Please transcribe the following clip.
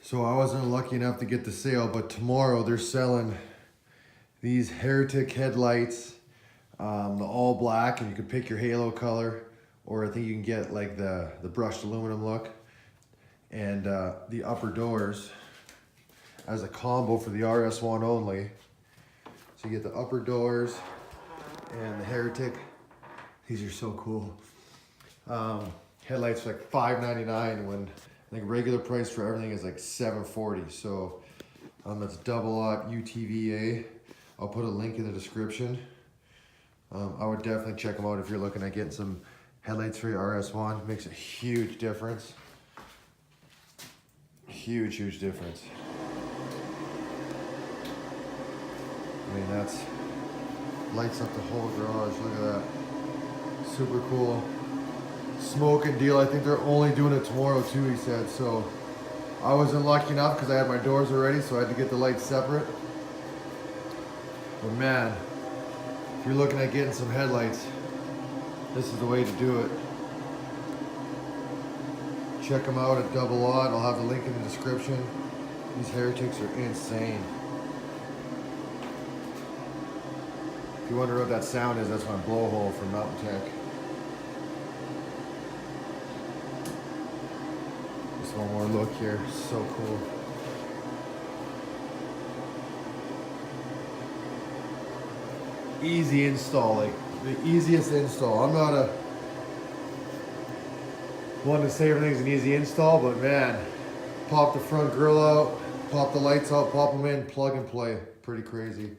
So I wasn't lucky enough to get the sale, but tomorrow they're selling these Heretic headlights, the all black, and you can pick your halo color, or I think you can get like the brushed aluminum look, and the upper doors as a combo for the RS1 only. So you get the upper doors and the Heretic. These are so cool. Headlights are like $5.99 when I think regular price for everything is like $7.40. So that's Ott UTVA. I'll put a link in the description. I would definitely check them out if you're looking at getting some headlights for your RS1. Makes a huge difference. Huge difference. I mean, that's lights up the whole garage. Look at that. Super cool. Smoking deal. I think they're only doing it tomorrow too, he said. So I wasn't lucky enough because I had my doors already, so I had to get the lights separate. But man, if you're looking at getting some headlights, this is the way to do it. Check them out at Ott. I'll have the link in the description. These Heretics are insane. If you wonder what that sound is, that's my blowhole from Mountain Tech. Just one more look here. So cool. Easy install, like the easiest install. I'm not a one to say everything's an easy install, but man, pop the front grille out, pop the lights out, pop them in, plug and play. Pretty crazy.